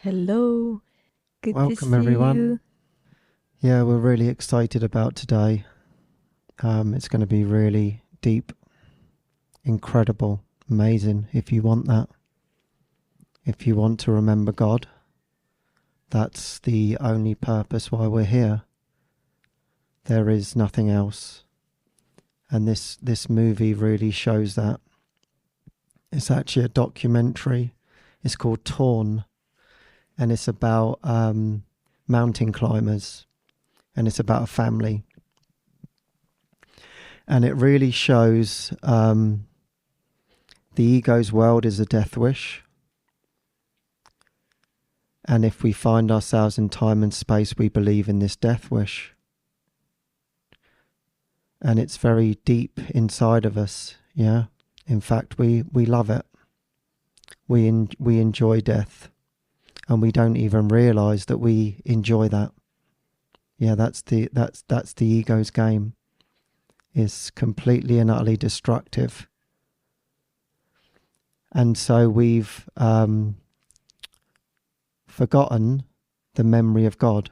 Hello, good to Welcome, see everyone. you. Yeah, we're really excited about today. It's going to be really deep, incredible, amazing. If you want that, if you want to remember God, that's the only purpose why we're here. There is nothing else. And this movie really shows that. It's actually a documentary. It's called Torn, and it's about mountain climbers, and it's about a family. And it really shows the ego's world is a death wish. And if we find ourselves in time and space, we believe in this death wish. And it's very deep inside of us, yeah. In fact, we love it. We enjoy death. And we don't even realise that we enjoy that. Yeah, that's the ego's game. It's completely and utterly destructive. And so we've forgotten the memory of God.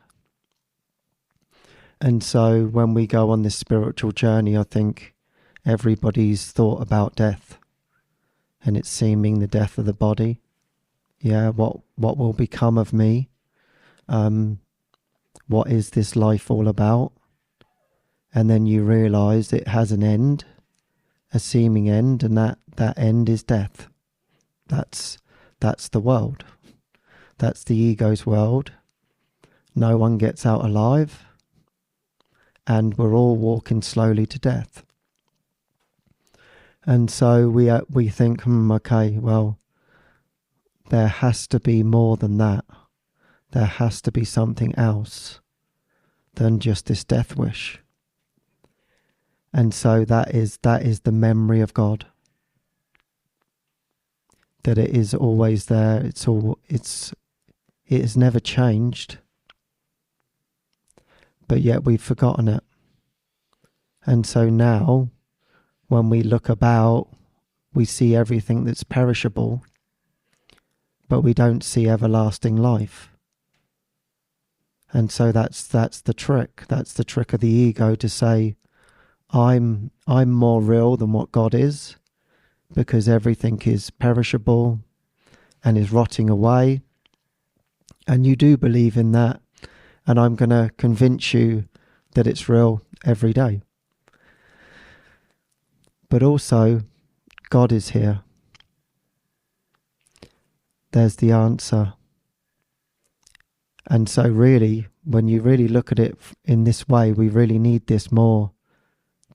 And so when we go on this spiritual journey, I think everybody's thought about death, and it's seeming the death of the body. Yeah, what will become of me? What is this life all about? And then you realise it has an end, a seeming end, and that end is death. That's the world. That's the ego's world. No one gets out alive, and we're all walking slowly to death. And so we think, okay, well, there has to be more than that. There has to be something else than just this death wish. And so that is the memory of God. That it is always there. It has never changed. But yet we've forgotten it. And so now, when we look about, we see everything that's perishable, but we don't see everlasting life. And so that's the trick. That's the trick of the ego, to say, I'm more real than what God is, because everything is perishable and is rotting away. And you do believe in that, and I'm going to convince you that it's real every day. But also, God is here. There's the answer. And so really, when you really look at it in this way, we really need this more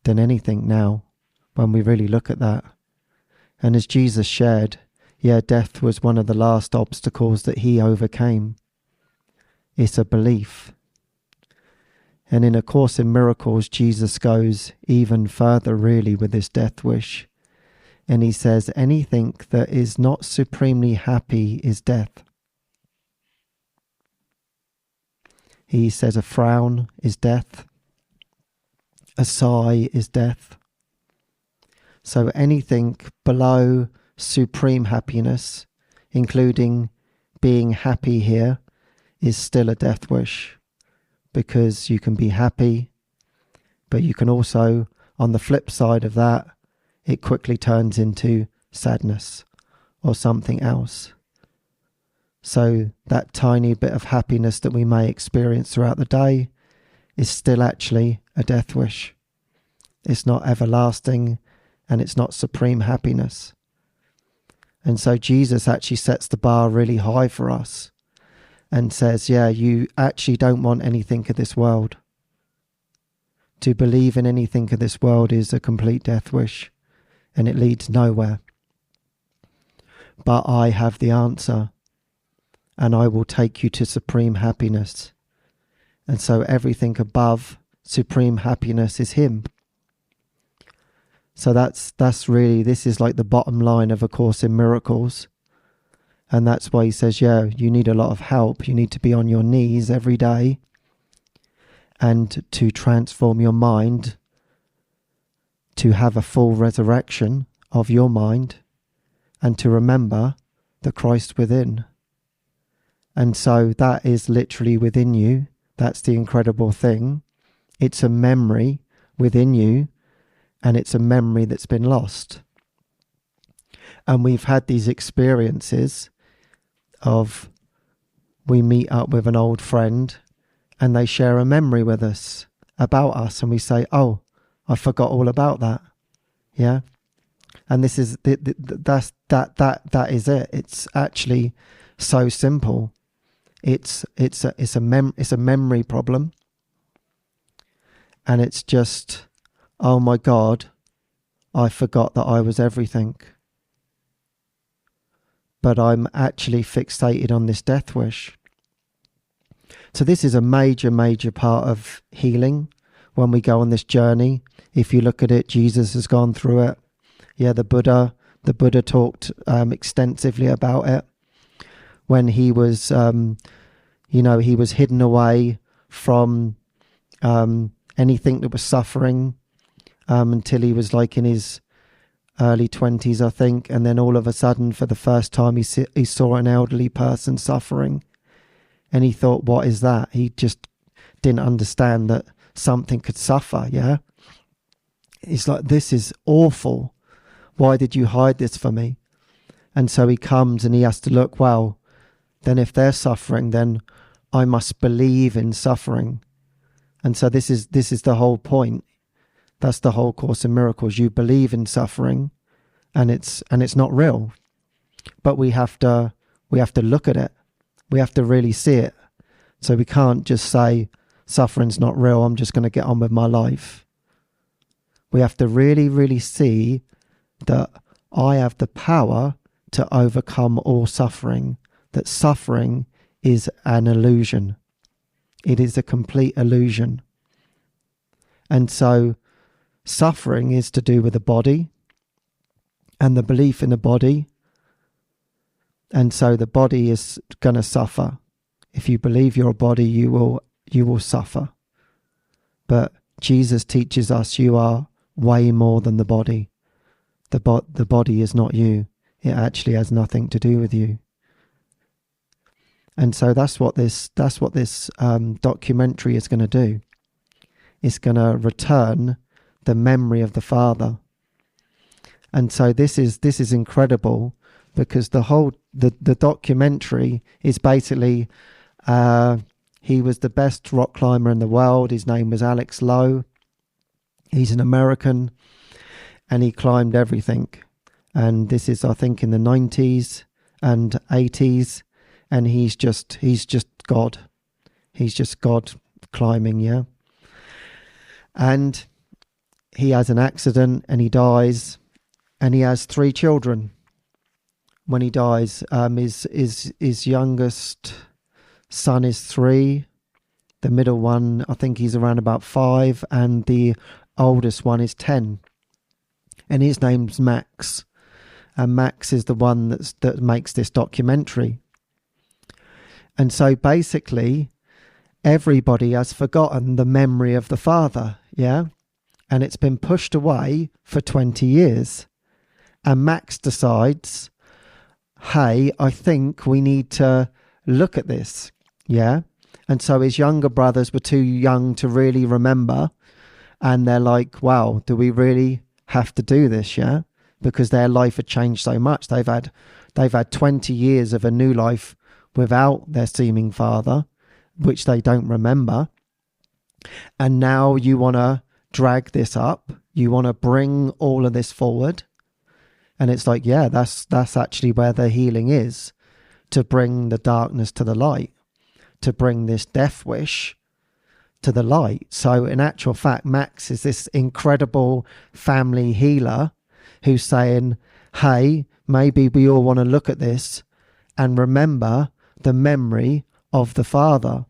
than anything now, when we really look at that. And as Jesus shared, death was one of the last obstacles that he overcame. It's a belief. And in A Course in Miracles, Jesus goes even further really with this death wish. And he says, anything that is not supremely happy is death. He says a frown is death. A sigh is death. So anything below supreme happiness, including being happy here, is still a death wish. Because you can be happy, but you can also, on the flip side of that, it quickly turns into sadness or something else. So that tiny bit of happiness that we may experience throughout the day is still actually a death wish. It's not everlasting, and it's not supreme happiness. And so Jesus actually sets the bar really high for us and says, you actually don't want anything of this world. To believe in anything of this world is a complete death wish, and it leads nowhere. But I have the answer, and I will take you to supreme happiness. And so everything above supreme happiness is him. So that's really, this is like the bottom line of A Course in Miracles. And that's why he says, you need a lot of help. You need to be on your knees every day, and to transform your mind, to have a full resurrection of your mind, and to remember the Christ within. And so that is literally within you. That's the incredible thing. It's a memory within you, and it's a memory that's been lost. And we've had these experiences of, we meet up with an old friend and they share a memory with us about us, and we say, oh, I forgot all about that. Yeah. And this is that is it. It's actually so simple. It's a memory problem. And it's just, oh my God, I forgot that I was everything. But I'm actually fixated on this death wish. So this is a major, major part of healing when we go on this journey. If you look at it, Jesus has gone through it. Yeah, the Buddha talked extensively about it when he was, he was hidden away from anything that was suffering until he was like in his early 20s, I think. And then all of a sudden, for the first time, he saw an elderly person suffering. And he thought, what is that? He just didn't understand that something could suffer, yeah? He's like, this is awful. Why did you hide this from me? And so he comes and he has to look, well, then if they're suffering, then I must believe in suffering. And so this is the whole point. That's the whole Course in Miracles. You believe in suffering, and it's not real. But we have to look at it. We have to really see it. So we can't just say suffering's not real, I'm just going to get on with my life. We have to really, really see that I have the power to overcome all suffering, that suffering is an illusion. It is a complete illusion. And so suffering is to do with the body and the belief in the body. And so the body is going to suffer. If you believe your body, you will suffer. But Jesus teaches us you are way more than the body. The body is not you. It actually has nothing to do with you. And so that's what this documentary is going to do. It's going to return the memory of the Father. And so this is incredible, because the documentary is basically, he was the best rock climber in the world. His name was Alex Lowe. He's an American, and he climbed everything. And this is, I think, in the 90s and 80s, and he's just God. He's just God climbing, yeah. And he has an accident and he dies, and he has 3 children. When he dies, his youngest son is 3, the middle one, I think he's around about 5, and the oldest one is 10. And his name's Max. And Max is the one that makes this documentary. And so basically, everybody has forgotten the memory of the Father, yeah? And it's been pushed away for 20 years. And Max decides, hey, I think we need to look at this, yeah? And so his younger brothers were too young to really remember. And they're like, wow, do we really have to do this, yeah? Because their life had changed so much. They've had 20 years of a new life without their seeming father, which they don't remember. And now you want to drag this up. You want to bring all of this forward. And it's like, yeah, that's actually where the healing is, to bring the darkness to the light, to bring this death wish to the light. So in actual fact, Max is this incredible family healer who's saying, hey, maybe we all want to look at this and remember the memory of the Father.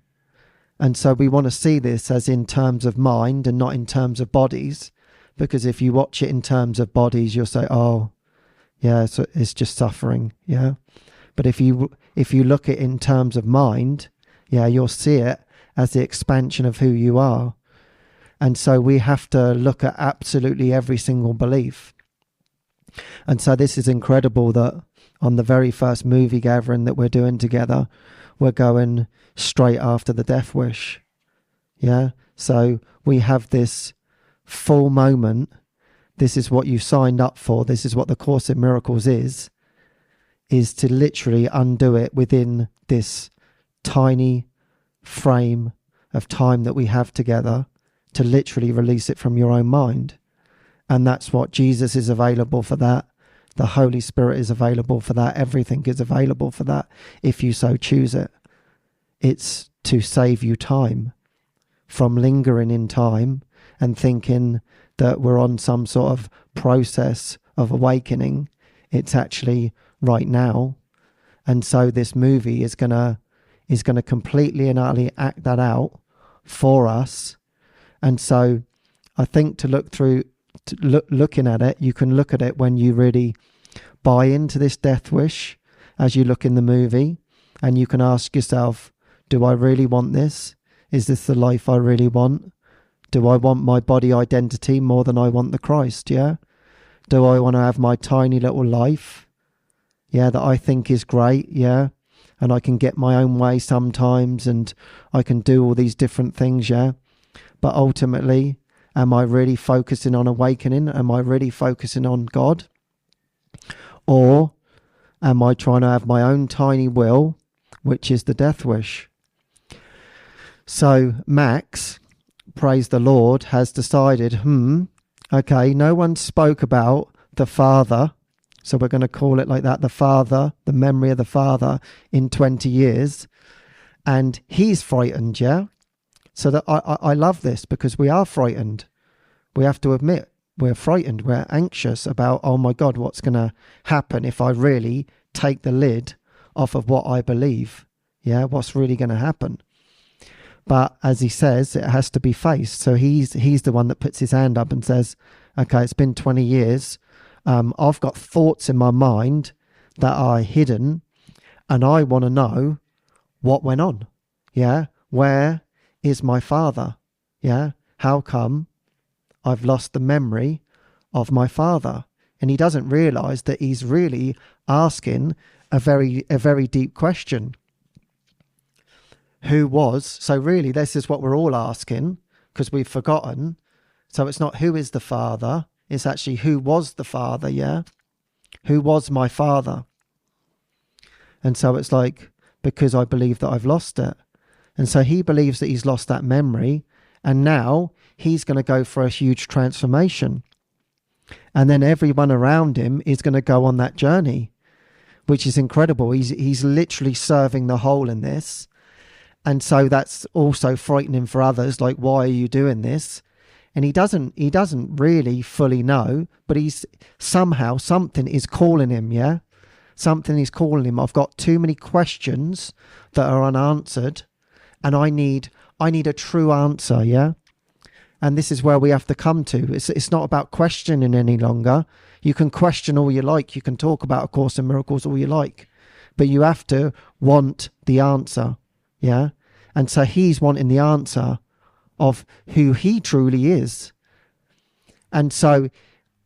And so we want to see this as in terms of mind and not in terms of bodies, because if you watch it in terms of bodies, you'll say, oh, yeah, so it's just suffering, yeah. But if you look at it in terms of mind, yeah, you'll see it as the expansion of who you are. And so we have to look at absolutely every single belief. And so this is incredible that on the very first movie gathering that we're doing together, we're going straight after the death wish. Yeah. So we have this full moment. This is what you signed up for. This is what the Course in Miracles is to literally undo it within this tiny frame of time that we have together, to literally release it from your own mind. And that's what Jesus is available for that. The Holy Spirit is available for that. Everything is available for that if you so choose it. It's to save you time from lingering in time and thinking that we're on some sort of process of awakening. It's actually right now. And so this movie is gonna completely and utterly act that out for us. And so I think looking at it, you can look at it when you really buy into this death wish as you look in the movie, and you can ask yourself, do I really want this? Is this the life I really want? Do I want my body identity more than I want the Christ? Yeah. Do I want to have my tiny little life? Yeah, that I think is great. Yeah. And I can get my own way sometimes, and I can do all these different things. Yeah. But ultimately, am I really focusing on awakening? Am I really focusing on God? Or am I trying to have my own tiny will, which is the death wish? So Max, praise the Lord, has decided, okay, no one spoke about the Father, so we're going to call it like that, the Father, the memory of the Father in 20 years. And he's frightened, yeah? So that I love this, because we are frightened. We have to admit, we're frightened. We're anxious about, oh my God, what's going to happen if I really take the lid off of what I believe? Yeah, what's really going to happen? But as he says, it has to be faced. So he's the one that puts his hand up and says, okay, it's been 20 years. I've got thoughts in my mind that are hidden, and I want to know what went on. Yeah. Where is my Father? Yeah. How come I've lost the memory of my Father? And he doesn't realize that he's really asking a very deep question. Who was? So really, this is what we're all asking, because we've forgotten. So it's not who is the Father, it's actually who was the Father, yeah? Who was my Father? And so it's like, because I believe that I've lost it. And so he believes that he's lost that memory, and now he's going to go for a huge transformation. And then everyone around him is going to go on that journey, which is incredible. He's literally serving the whole in this. And so that's also frightening for others, like, why are you doing this? And he doesn't really fully know, but he's somehow, something is calling him, yeah? Something is calling him. I've got too many questions that are unanswered, and I need a true answer, yeah? And this is where we have to come to. It's not about questioning any longer. You can question all you like. You can talk about A Course in Miracles all you like, but you have to want the answer, yeah? And so he's wanting the answer of who he truly is. And so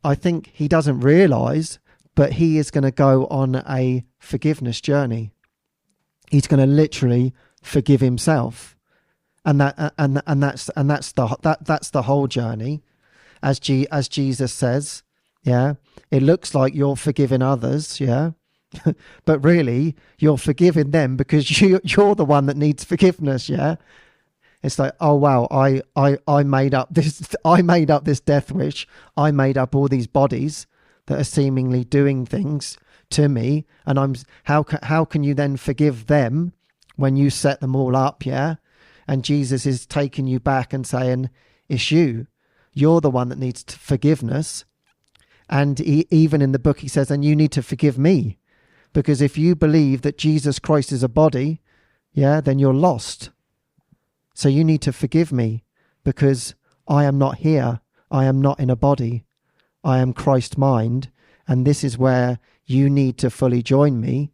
I think he doesn't realize, but he is going to go on a forgiveness journey. He's going to literally forgive himself. And that's the whole journey. As Jesus says, yeah, it looks like you're forgiving others, yeah, but really you're forgiving them because you're the one that needs forgiveness, yeah. It's like, oh wow, I made up this death wish. I made up all these bodies that are seemingly doing things to me, and how can you then forgive them when you set them all up, yeah? And Jesus is taking you back and saying, it's you. You're the one that needs forgiveness. And even in the book, he says, and you need to forgive me. Because if you believe that Jesus Christ is a body, yeah, then you're lost. So you need to forgive me, because I am not here. I am not in a body. I am Christ mind. And this is where you need to fully join me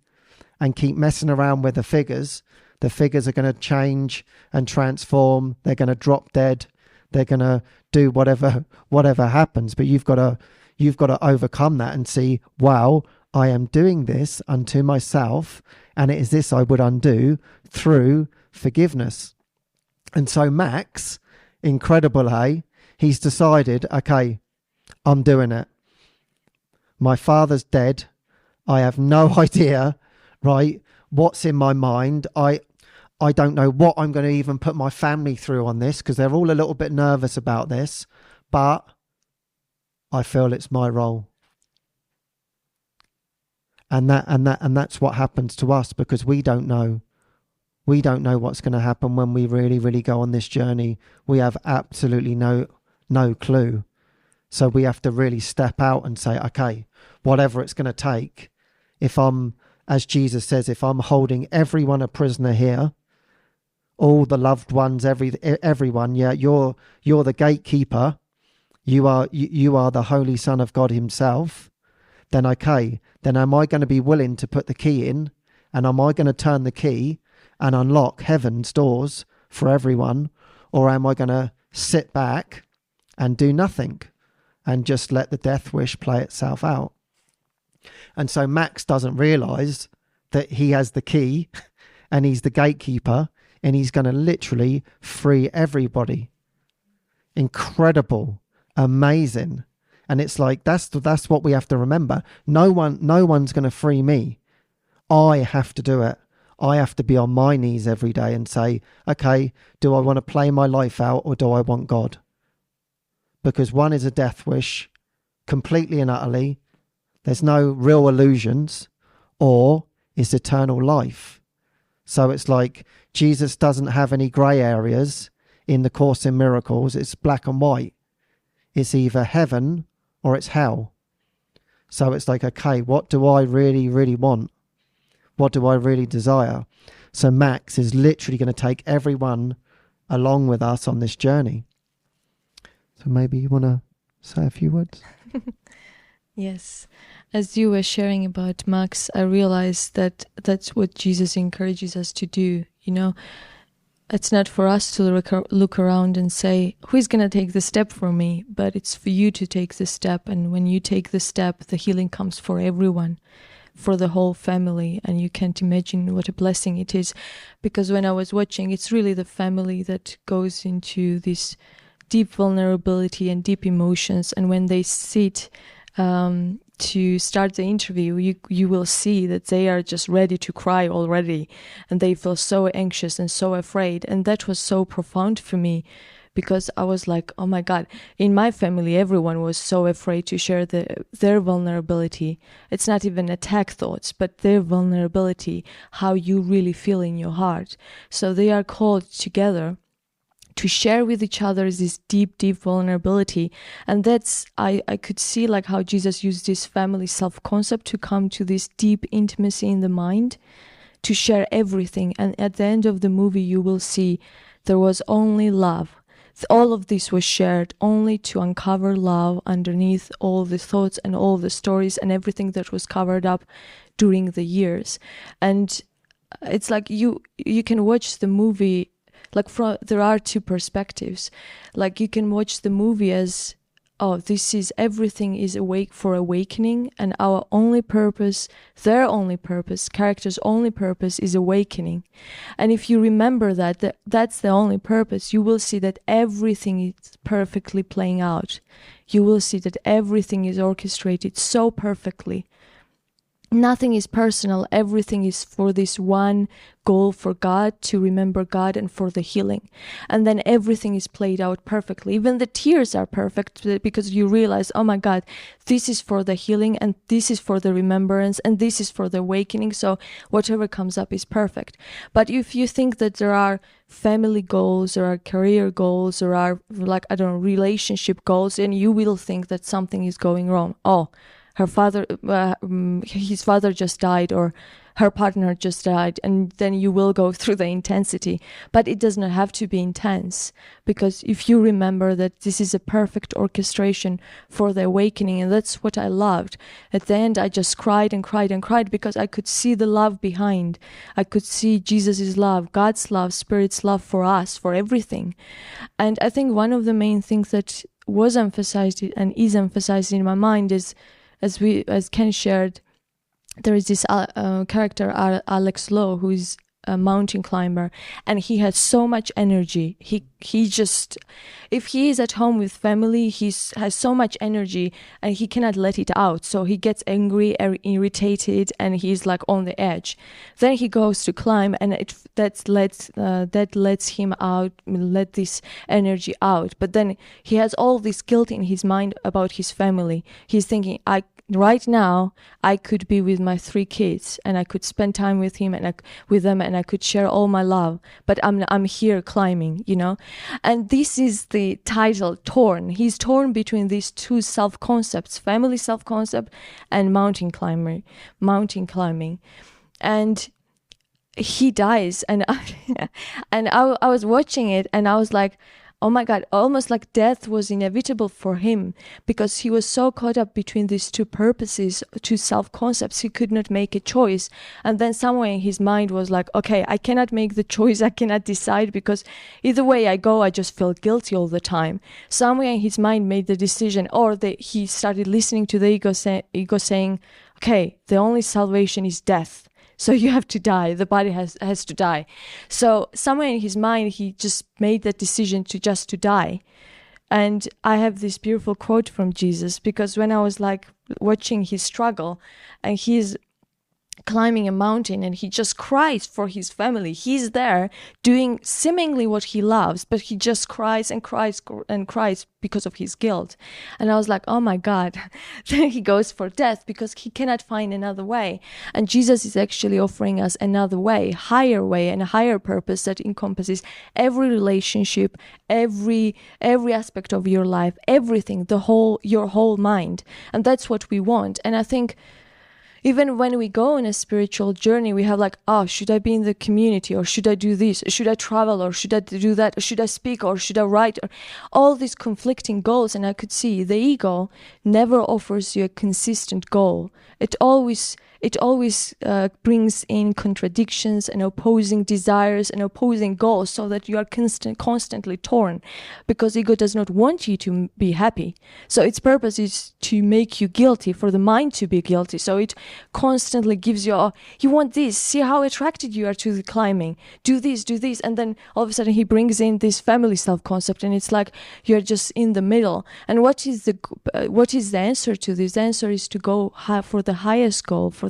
and keep messing around with the figures. The figures are going to change and transform. They're going to drop dead. They're going to do whatever happens. But you've got to overcome that and see, wow, I am doing this unto myself, and it is this I would undo through forgiveness. And so Max, incredible, hey? He's decided, okay, I'm doing it. My father's dead. I have no idea, right, what's in my mind. I don't know what I'm going to even put my family through on this, because they're all a little bit nervous about this, but I feel it's my role. And that's what happens to us, because we don't know. We don't know what's going to happen when we really, really go on this journey. We have absolutely no clue. So we have to really step out and say, okay, whatever it's going to take, if I'm, as Jesus says, if I'm holding everyone a prisoner here, all the loved ones, everyone, yeah, you're the gatekeeper, you are the Holy Son of God himself, then okay, then am I going to be willing to put the key in, and am I going to turn the key and unlock heaven's doors for everyone, or am I going to sit back and do nothing and just let the death wish play itself out? And so Max doesn't realise that he has the key and he's the gatekeeper, and he's going to literally free everybody. Incredible, amazing. And it's like, that's what we have to remember. No one's going to free me. I have to do it. I have to be on my knees every day and say, okay, do I want to play my life out, or do I want God? Because one is a death wish, completely and utterly. There's no real illusions, or it's eternal life. So it's like Jesus doesn't have any grey areas in the Course in Miracles. It's black and white. It's either heaven or it's hell. So it's like, okay, what do I really, really want? What do I really desire? So Max is literally going to take everyone along with us on this journey. So maybe you want to say a few words? Yes. As you were sharing about Max, I realized that that's what Jesus encourages us to do. You know, it's not for us to look around and say, who's going to take the step for me? But it's for you to take the step. And when you take the step, the healing comes for everyone, for the whole family. And you can't imagine what a blessing it is. Because when I was watching, it's really the family that goes into this deep vulnerability and deep emotions. And when they sit to start the interview, you will see that they are just ready to cry already, and they feel so anxious and so afraid. And that was so profound for me, because I was like, oh my God, in my family everyone was so afraid to share their vulnerability. It's not even attack thoughts, but their vulnerability, how you really feel in your heart. So they are called together to share with each other this deep vulnerability. And that's, I could see like how Jesus used this family self-concept to come to this deep intimacy in the mind, to share everything. And at the end of the movie, you will see there was only love. All of this was shared only to uncover love underneath all the thoughts and all the stories and everything that was covered up during the years. And it's like you can watch the movie like there are two perspectives. Like you can watch the movie as, oh, this is everything is awake for awakening, and our only purpose, their only purpose, character's only purpose is awakening. And if you remember that's the only purpose, you will see that everything is perfectly playing out. You will see that everything is orchestrated so perfectly. Nothing is personal. Everything is for this one goal, for God, to remember God and for the healing. And then everything is played out perfectly. Even the tears are perfect, because you realize, oh my God, this is for the healing, and this is for the remembrance, and this is for the awakening. So whatever comes up is perfect. But if you think that there are family goals, there are career goals, there are relationship goals, and you will think that something is going wrong. Oh, his father just died, or her partner just died, and then you will go through the intensity. But it does not have to be intense, because if you remember that this is a perfect orchestration for the awakening, and that's what I loved. At the end, I just cried and cried and cried, because I could see the love behind. I could see Jesus' love, God's love, Spirit's love for us, for everything. And I think one of the main things that was emphasized and is emphasized in my mind is, as Ken shared, there is this character, Alex Lowe, who is a mountain climber, and he has so much energy. He just, if he is at home with family, has so much energy and he cannot let it out. So he gets angry, irritated, and he's like on the edge. Then he goes to climb, and that lets him out, let this energy out. But then he has all this guilt in his mind about his family. He's thinking, right now I could be with my 3 kids and I could spend time with him and with them, and I could share all my love, but I'm here climbing, you know. And this is the title, torn. He's torn between these 2 self-concepts, family self-concept and mountain climbing. And he dies, and I was watching it, and I was like, oh my God, almost like death was inevitable for him, because he was so caught up between these 2 purposes, 2 self-concepts, he could not make a choice. And then somewhere in his mind was like, okay, I cannot make the choice, I cannot decide, because either way I go, I just feel guilty all the time. Somewhere in his mind made the decision, or he started listening to the ego saying, okay, the only salvation is death. So you have to die. The body has to die. So somewhere in his mind, he just made that decision to die. And I have this beautiful quote from Jesus, because when I was like watching his struggle, and he's climbing a mountain and he just cries for his family. He's there doing seemingly what he loves, but he just cries and cries and cries because of his guilt. And I was like, oh my God. Then he goes for death because he cannot find another way. And Jesus is actually offering us another way and a higher purpose that encompasses every relationship, every aspect of your life, everything, your whole mind. And that's what we want. And I think even when we go on a spiritual journey, we have like, oh, should I be in the community, or should I do this? Should I travel, or should I do that? Or should I speak, or should I write? Or all these conflicting goals. And I could see the ego never offers you a consistent goal. It always brings in contradictions and opposing desires and opposing goals, so that you are constantly torn, because ego does not want you to be happy. So its purpose is to make you guilty, for the mind to be guilty. So it constantly gives you, oh, you want this, see how attracted you are to the climbing, do this, and then all of a sudden he brings in this family self-concept, and it's like you're just in the middle. And what is the answer to this? The answer is to go for the highest goal, for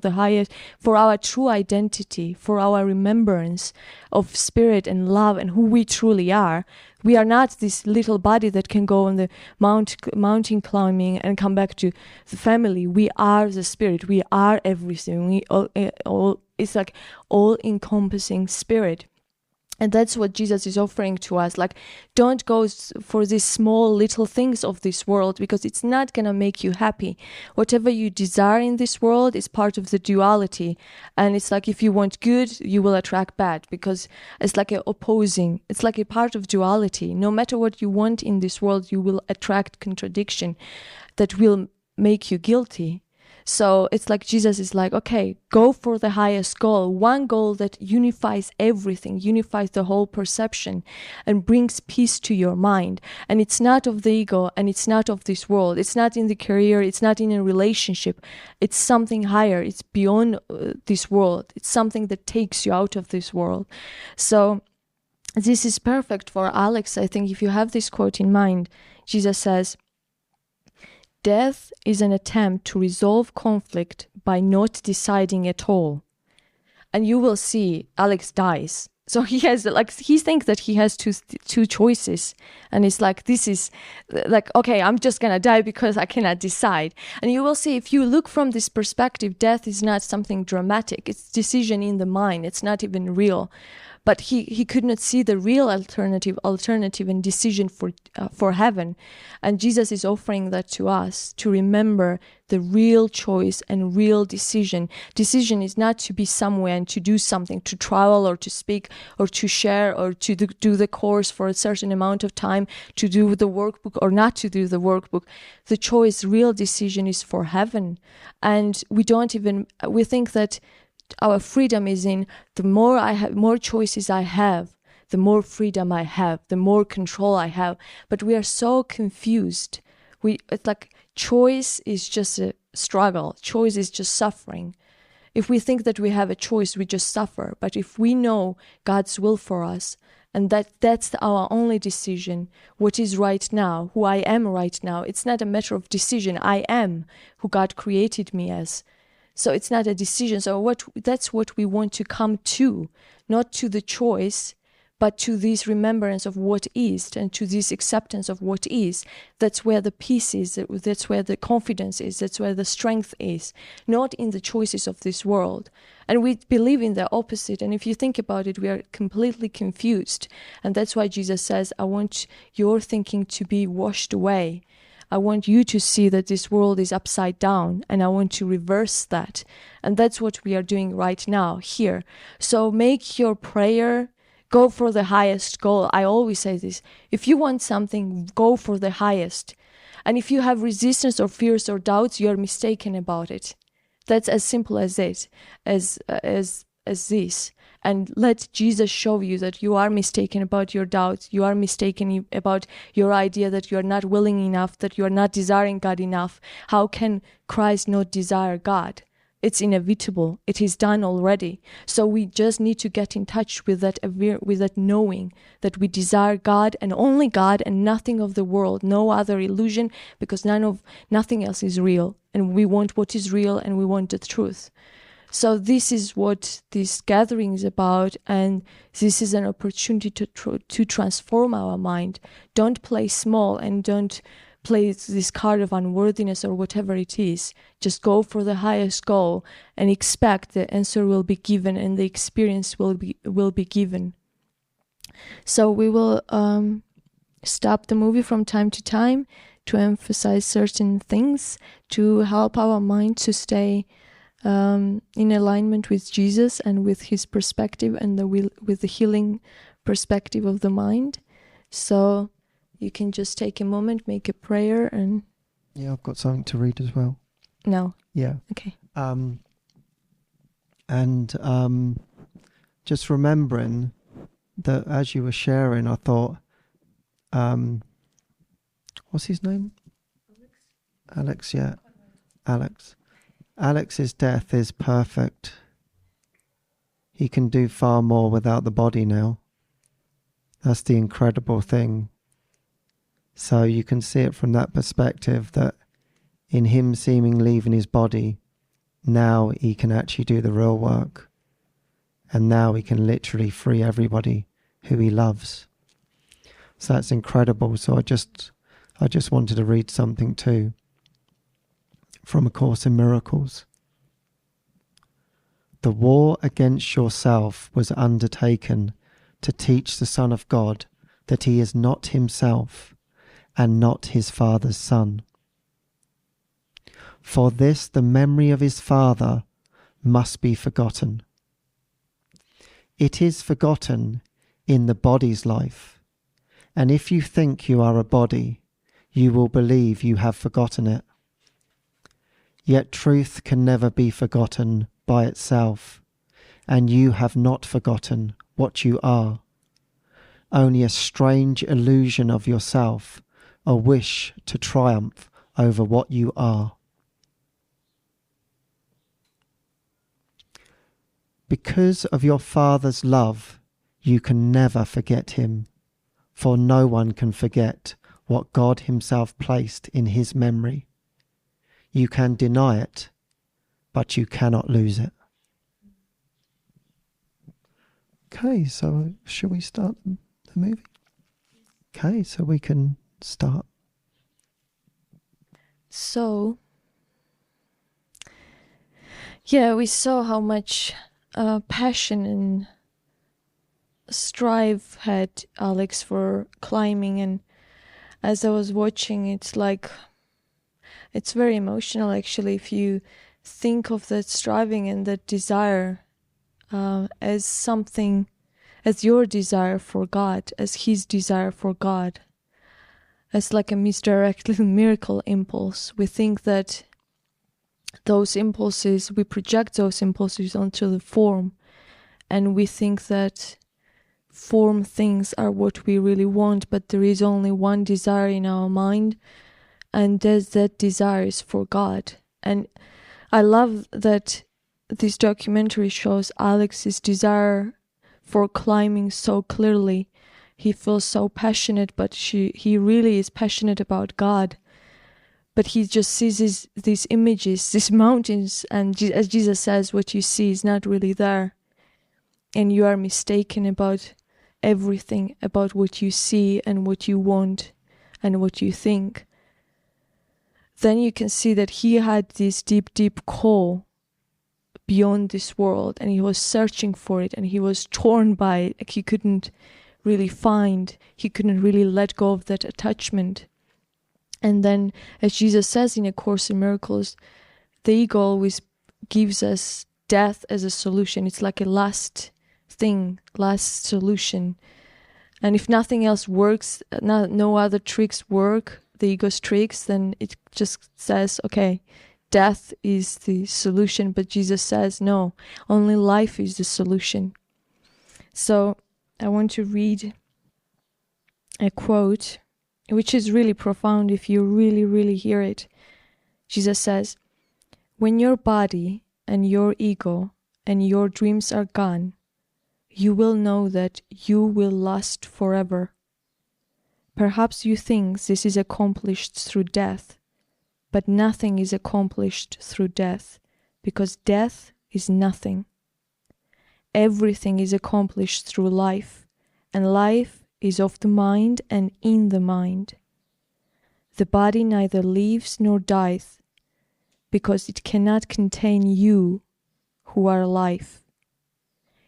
our true identity, for our remembrance of spirit and love and who we truly are. We are not this little body that can go on the mountain climbing and come back to the family. We are the spirit. We are everything. It's like all-encompassing spirit. And that's what Jesus is offering to us. Like, don't go for these small little things of this world, because it's not going to make you happy. Whatever you desire in this world is part of the duality. And it's like, if you want good, you will attract bad, because it's like it's like a part of duality. No matter what you want in this world, you will attract contradiction that will make you guilty. So it's like Jesus is like, okay, go for the highest goal, one goal that unifies everything, unifies the whole perception and brings peace to your mind. And it's not of the ego, and it's not of this world. It's not in the career. It's not in a relationship. It's something higher. It's beyond this world. It's something that takes you out of this world. So this is perfect for Alex. I think if you have this quote in mind, Jesus says, death is an attempt to resolve conflict by not deciding at all. And you will see Alex dies. So he thinks that he has two choices. And it's like, this is like, okay, I'm just going to die because I cannot decide. And you will see, if you look from this perspective, death is not something dramatic. It's decision in the mind. It's not even real. But he could not see the real alternative and decision for heaven. And Jesus is offering that to us, to remember the real choice and real decision. Decision is not to be somewhere and to do something, to travel or to speak or to share or to do the course for a certain amount of time, to do the workbook or not to do the workbook. The choice, real decision, is for heaven. And we think that our freedom is in the more choices I have, the more freedom I have, the more control I have. But we are so confused. It's like choice is just a struggle. Choice is just suffering. If we think that we have a choice, we just suffer. But if we know God's will for us, and that's our only decision, what is right now, who I am right now, it's not a matter of decision. I am who God created me as. So it's not a decision. So that's what we want to come to, not to the choice, but to this remembrance of what is, and to this acceptance of what is. That's where the peace is, that's where the confidence is, that's where the strength is, not in the choices of this world. And we believe in the opposite, and if you think about it, we are completely confused. And that's why Jesus says, I want your thinking to be washed away. I want you to see that this world is upside down, and I want to reverse that. And that's what we are doing right now here. So make your prayer, go for the highest goal. I always say this. If you want something, go for the highest. And if you have resistance or fears or doubts, you're mistaken about it. That's as simple as it, as this. And let Jesus show you that you are mistaken about your doubts. You are mistaken about your idea that you are not willing enough, that you are not desiring God enough. How can Christ not desire God? It's inevitable. It is done already. So we just need to get in touch with that knowing that we desire God and only God and nothing of the world, no other illusion, because nothing else is real. And we want what is real, and we want the truth. So this is what this gathering is about, and this is an opportunity to transform our mind. Don't play small, and don't play this card of unworthiness or whatever it is. Just go for the highest goal and expect the answer will be given and the experience will be given. So we will stop the movie from time to time to emphasize certain things to help our mind to stay in alignment with Jesus and with his perspective and with the healing perspective of the mind. So you can just take a moment, make a prayer, and... Yeah, I've got something to read as well. No? Yeah. Okay. Just remembering that as you were sharing, I thought, what's his name? Alex, yeah. Alex. Alex's death is perfect. He can do far more without the body now. That's the incredible thing. So you can see it from that perspective, that in him seeming leaving his body, now he can actually do the real work. And now he can literally free everybody who he loves. So that's incredible. So I just wanted to read something too from A Course in Miracles. The war against yourself was undertaken to teach the Son of God that he is not himself and not his Father's Son. For this the memory of his Father must be forgotten. It is forgotten in the body's life, and if you think you are a body, you will believe you have forgotten it. Yet truth can never be forgotten by itself, and you have not forgotten what you are, only a strange illusion of yourself, a wish to triumph over what you are. Because of your Father's love, you can never forget him, for no one can forget what God himself placed in his memory. You can deny it, but you cannot lose it. Okay, so shall we start the movie? Okay, so we can start. So, yeah, we saw how much passion and strive had Alex for climbing, and as I was watching, it's very emotional actually if you think of that striving and that desire as something, as your desire for God, as his desire for God, as like a misdirected miracle impulse. We think that those impulses, we project those impulses onto the form, and we think that form things are what we really want, but there is only one desire in our mind, and that desire is for God. And I love that this documentary shows Alex's desire for climbing so clearly. He feels so passionate, but he really is passionate about God. But he just sees these images, these mountains, and as Jesus says, what you see is not really there. And you are mistaken about everything, about what you see and what you want and what you think. Then you can see that he had this deep, deep call beyond this world, and he was searching for it, and he was torn by it. Like he couldn't really he couldn't really let go of that attachment. And then, as Jesus says in A Course in Miracles, the ego always gives us death as a solution. It's like a last thing, last solution. And if nothing else works, no other tricks work, the ego's tricks, then it just says, okay, death is the solution. But Jesus says, no, only life is the solution. So I want to read a quote, which is really profound if you really, really hear it. Jesus says, when your body and your ego and your dreams are gone, you will know that you will last forever. Perhaps you think this is accomplished through death, but nothing is accomplished through death, because death is nothing. Everything is accomplished through life, and life is of the mind and in the mind. The body neither lives nor dies, because it cannot contain you who are alive.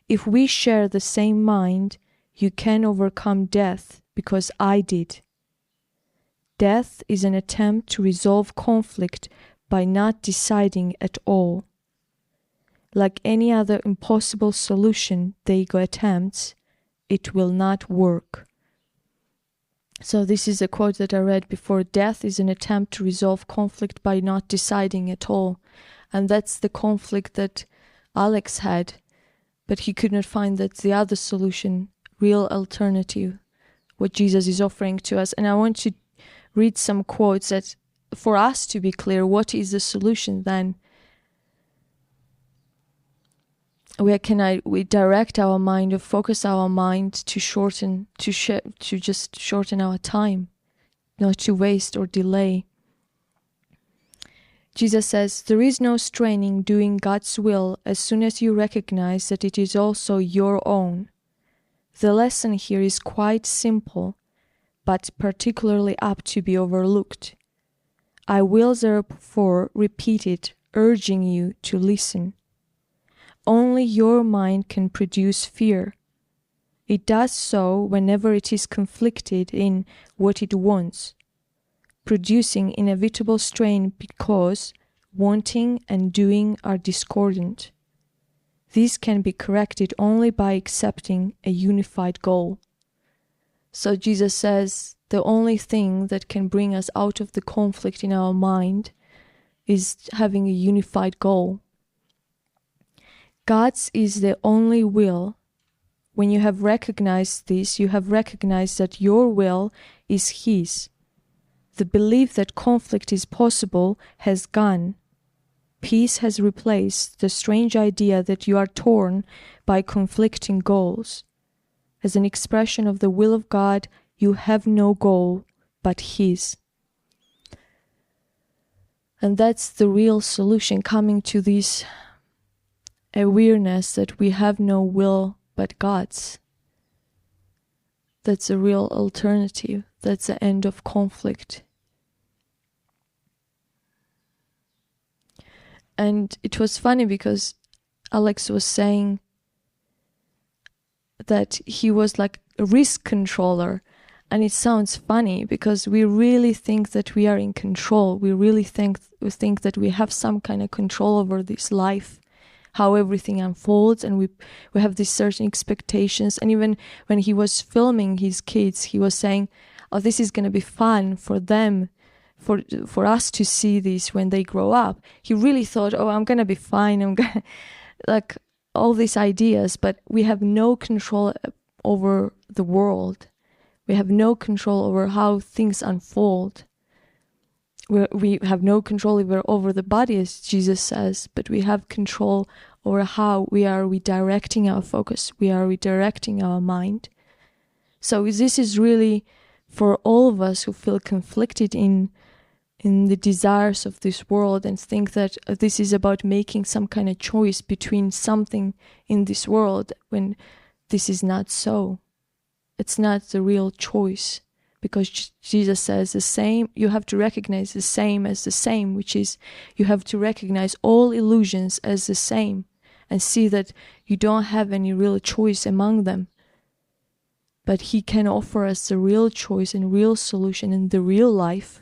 If we share the same mind, you can overcome death, because I did. Death is an attempt to resolve conflict by not deciding at all. Like any other impossible solution the ego attempts, it will not work. So this is a quote that I read before. Death is an attempt to resolve conflict by not deciding at all. And that's the conflict that Alex had. But he could not find that the other solution, real alternative, what Jesus is offering to us. And I want to read some quotes that, for us to be clear, what is the solution then? Where can we direct our mind or focus our mind to just shorten our time, not to waste or delay? Jesus says, there is no straining doing God's will as soon as you recognize that it is also your own. The lesson here is quite simple, but particularly apt to be overlooked. I will therefore repeat it, urging you to listen. Only your mind can produce fear. It does so whenever it is conflicted in what it wants, producing inevitable strain because wanting and doing are discordant. This can be corrected only by accepting a unified goal. So Jesus says the only thing that can bring us out of the conflict in our mind is having a unified goal. God's is the only will. When you have recognized this, you have recognized that your will is His. The belief that conflict is possible has gone. Peace has replaced the strange idea that you are torn by conflicting goals. As an expression of the will of God, you have no goal but His. And that's the real solution, coming to this awareness that we have no will but God's. That's a real alternative. That's the end of conflict. And it was funny because Alex was saying that he was like a risk controller. And it sounds funny because we really think that we are in control. We really think that we have some kind of control over this life, how everything unfolds, and we have these certain expectations. And even when he was filming his kids, he was saying, oh, this is going to be fun for them, for us to see this when they grow up. He really thought, oh, I'm going to be fine. I'm going to, like, all these ideas, but we have no control over the world. We have no control over how things unfold. We have no control over the body, as Jesus says, but we have control or how we are redirecting our focus, we are redirecting our mind. So this is really for all of us who feel conflicted in the desires of this world and think that this is about making some kind of choice between something in this world, when this is not so. It's not the real choice, because Jesus says the same, you have to recognize the same as the same, which is you have to recognize all illusions as the same and see that you don't have any real choice among them. But he can offer us the real choice and real solution in the real life.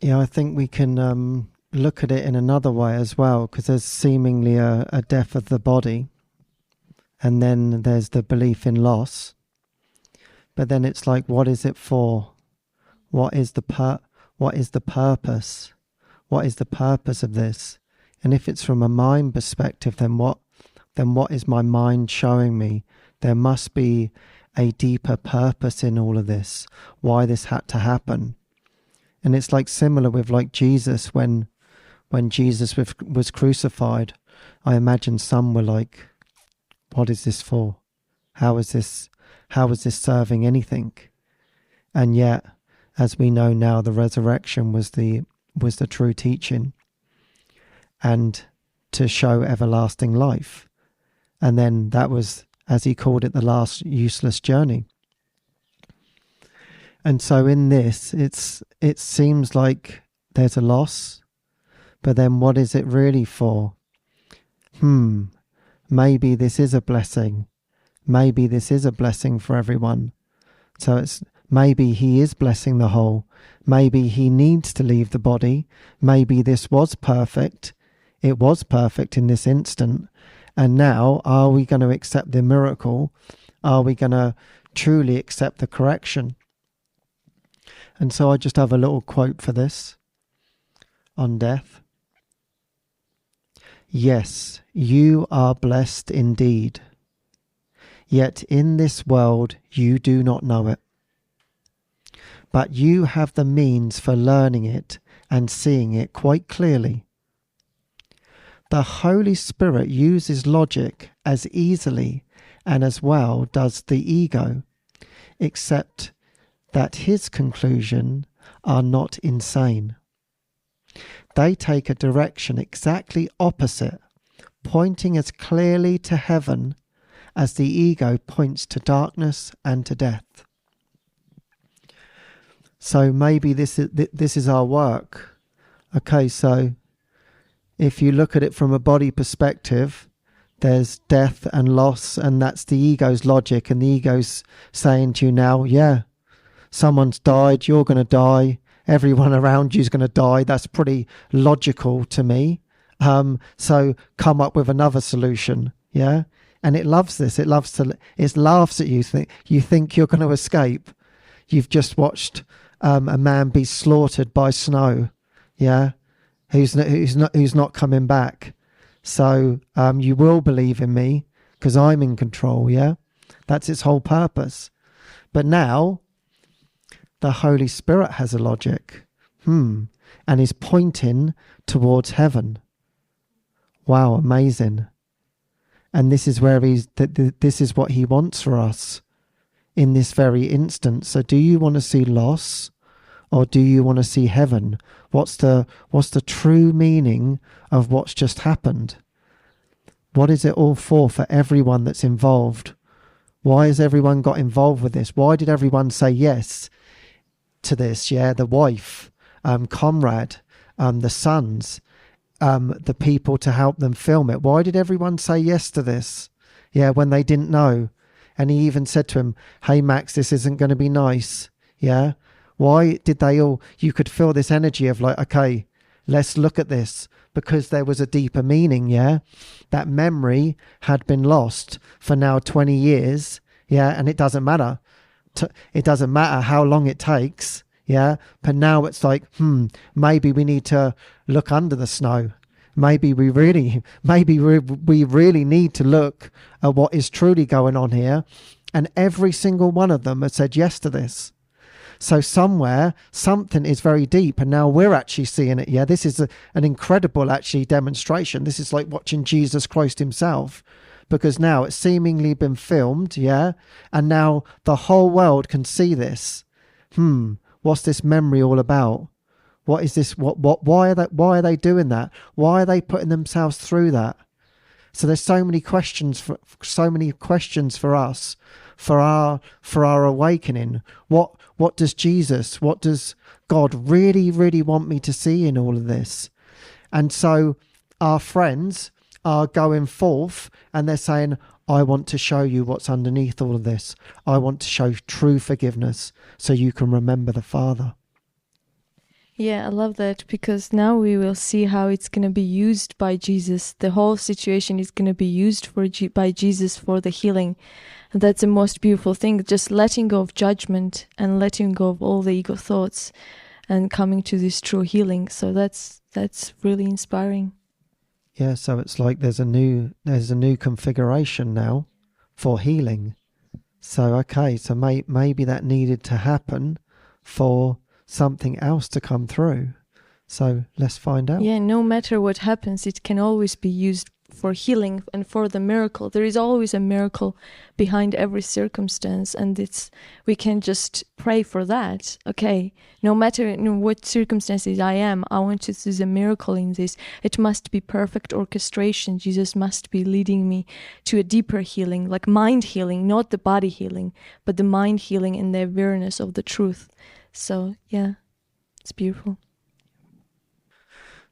Yeah, I think we can look at it in another way as well, because there's seemingly a death of the body, and then there's the belief in loss. But then it's like, what is it for? What is the purpose? What is the purpose of this? And if it's from a mind perspective, then what is my mind showing me? There must be a deeper purpose in all of this, why this had to happen. And it's like similar with like Jesus, when Jesus was crucified. I imagine some were like, what is this for? How is this serving anything? And yet, as we know now, the resurrection was the true teaching, and to show everlasting life. And then that was, as he called it, the last useless journey. And so in this, it seems like there's a loss, but then what is it really for? Maybe this is a blessing. Maybe this is a blessing for everyone. So it's maybe he is blessing the whole. Maybe he needs to leave the body. Maybe this was perfect. It was perfect in this instant. And now, are we going to accept the miracle? Are we going to truly accept the correction? And so I just have a little quote for this on death. Yes, you are blessed indeed. Yet in this world you do not know it. But you have the means for learning it and seeing it quite clearly. The Holy Spirit uses logic as easily and as well does the ego, except that his conclusions are not insane. They take a direction exactly opposite, pointing as clearly to heaven as the ego points to darkness and to death. So maybe this is our work. Okay, so if you look at it from a body perspective, there's death and loss, and that's the ego's logic, and the ego's saying to you now, yeah, someone's died, you're going to die, everyone around you's going to die. That's pretty logical to me. So come up with another solution, yeah? And it loves this. It laughs at you. You think you're going to escape. You've just watched a man be slaughtered by snow, yeah? Who's not coming back. So you will believe in me because I'm in control, yeah? That's its whole purpose. But now the Holy Spirit has a logic, and is pointing towards heaven. Wow, amazing. And this is where this is what he wants for us in this very instant. So do you want to see loss, or do you want to see heaven? What's the true meaning of what's just happened? What is it all for everyone that's involved? Why has everyone got involved with this? Why did everyone say yes to this? Yeah, the wife, comrade, the sons, the people to help them film it. Why did everyone say yes to this? Yeah, when they didn't know. And he even said to him, hey Max, this isn't going to be nice. Yeah. Why did they all, you could feel this energy of like, okay, let's look at this, because there was a deeper meaning. Yeah. That memory had been lost for now 20 years. Yeah. And it doesn't matter. It doesn't matter how long it takes. Yeah. But now it's like, maybe we need to look under the snow. Maybe we really need to look at what is truly going on here And every single one of them has said yes to this. So somewhere, something is very deep, and now we're actually seeing it. Yeah, this is an incredible, actually, demonstration. This is like watching Jesus Christ himself, because now it's seemingly been filmed, yeah, and now the whole world can see this. What's this memory all about? What is this? Why are they doing that? Why are they putting themselves through that? So there's so many questions for us, for our awakening. What does Jesus, what does God really, really want me to see in all of this? And so our friends are going forth and they're saying, I want to show you what's underneath all of this. I want to show true forgiveness so you can remember the Father. Yeah, I love that, because now we will see how it's going to be used by Jesus. The whole situation is going to be used by Jesus for the healing. And that's the most beautiful thing, just letting go of judgment and letting go of all the ego thoughts and coming to this true healing. So that's really inspiring. Yeah, so it's like there's a new configuration now for healing. So okay, so maybe that needed to happen for something else to come through. So let's find out. Yeah, no matter what happens, it can always be used for healing and for the miracle. There is always a miracle behind every circumstance, and we can just pray for that. Okay, no matter in what circumstances I want to see a miracle in this. It must be perfect orchestration. Jesus must be leading me to a deeper healing, like mind healing, not the body healing, but the mind healing and the awareness of the truth. So yeah, it's beautiful.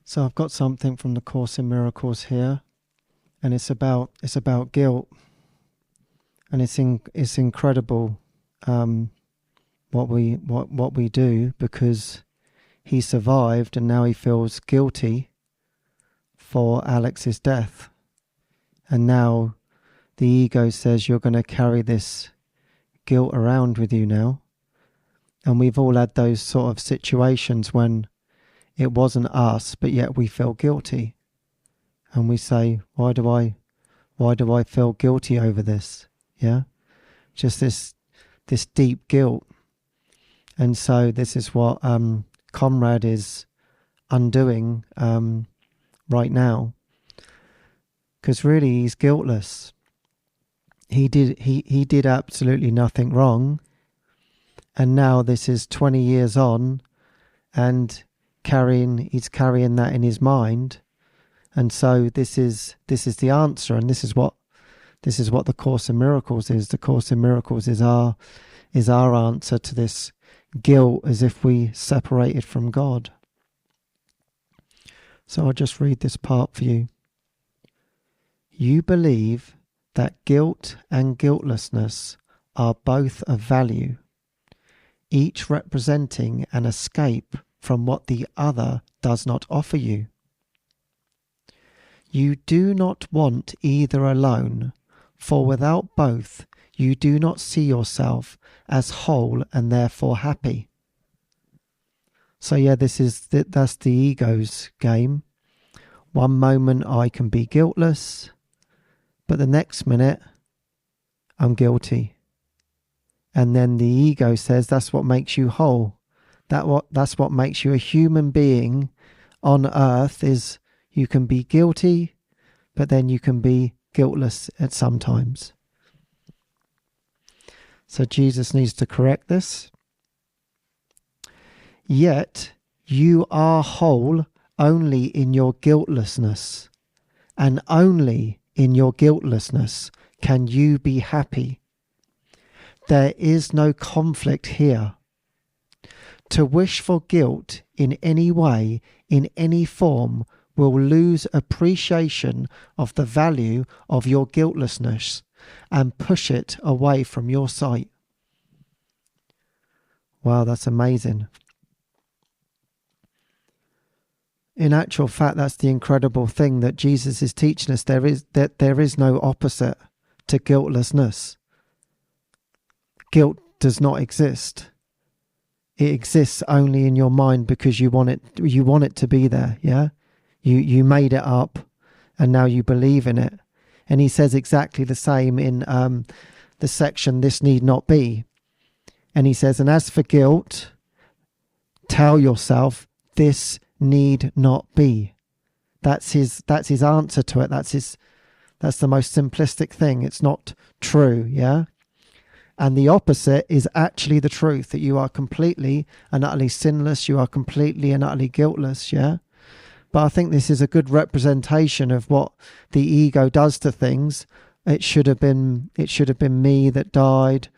So I've got something from the Course in Miracles here, and it's about guilt, and it's incredible what we do, because he survived and now he feels guilty for Alex's death, and now the ego says you're going to carry this guilt around with you now. And we've all had those sort of situations when it wasn't us, but yet we feel guilty. And we say, why do I feel guilty over this? Yeah? Just this deep guilt. And so this is what Comrade is undoing right now. Because really he's guiltless. He did absolutely nothing wrong. And now this is 20 years on, and he's carrying that in his mind. And so this is the answer, and this is what the Course in Miracles is. The Course in Miracles is our answer to this guilt, as if we separated from God. So I'll just read this part for you. You believe that guilt and guiltlessness are both of value, each representing an escape from what the other does not offer you. You do not want either alone, for without both you do not see yourself as whole and therefore happy. So yeah, that's the ego's game. One moment I can be guiltless, but the next minute I'm guilty. And then the ego says that's what makes you whole. That's what makes you a human being on earth, is you can be guilty, but then you can be guiltless at some times. So Jesus needs to correct this. Yet you are whole only in your guiltlessness, and only in your guiltlessness can you be happy. There is no conflict here. To wish for guilt in any way, in any form, will lose appreciation of the value of your guiltlessness and push it away from your sight. Wow, that's amazing. In actual fact, that's the incredible thing that Jesus is teaching us. There is no opposite to guiltlessness. Guilt does not exist. It exists only in your mind because you want it to be there, yeah? You made it up and now you believe in it. And he says exactly the same in the section, "This need not be." And he says, "And as for guilt, tell yourself, this need not be." That's his answer to it. That's the most simplistic thing. It's not true, yeah? And the opposite is actually the truth, that you are completely and utterly sinless, you are completely and utterly guiltless, yeah? But I think this is a good representation of what the ego does to things. It should have been me that died.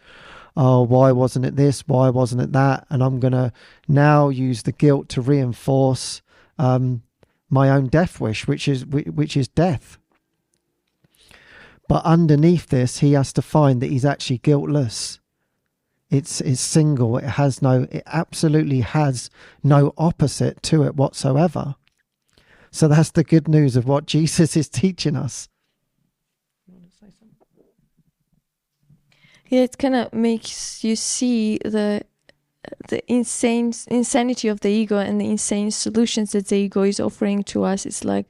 Oh, why wasn't it this? Why wasn't it that? And I'm going to now use the guilt to reinforce my own death wish, which is death. But underneath this, he has to find that he's actually guiltless. It's single. It absolutely has no opposite to it whatsoever. So that's the good news of what Jesus is teaching us. Yeah, it kind of makes you see the insanity of the ego and the insane solutions that the ego is offering to us. It's like,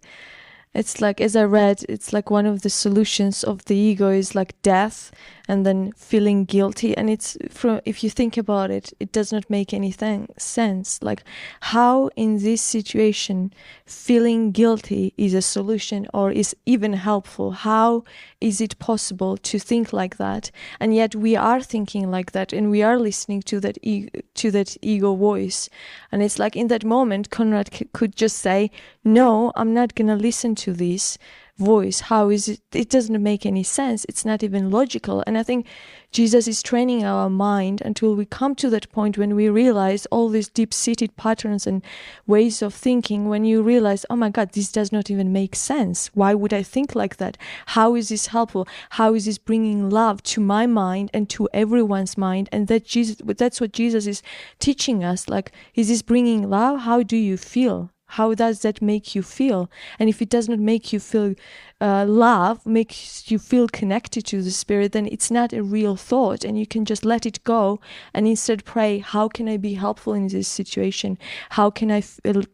as I read, it's like one of the solutions of the ego is like death and then feeling guilty. And if you think about it, it does not make any sense. Like, how in this situation feeling guilty is a solution or is even helpful? How is it possible to think like that? And yet we are thinking like that, and we are listening to that ego voice. And it's like, in that moment, Conrad could just say, "No, I'm not gonna listen to this voice. How is it? It doesn't make any sense. It's not even logical." And I think Jesus is training our mind until we come to that point when we realize all these deep-seated patterns and ways of thinking. When you realize, oh my God, this does not even make sense. Why would I think like that? How is this helpful? How is this bringing love to my mind and to everyone's mind? And that's what Jesus is teaching us. Like, is this bringing love? How do you feel? How does that make you feel? And if it does not make you feel love, makes you feel connected to the Spirit, then it's not a real thought, and you can just let it go and instead pray, how can I be helpful in this situation? How can I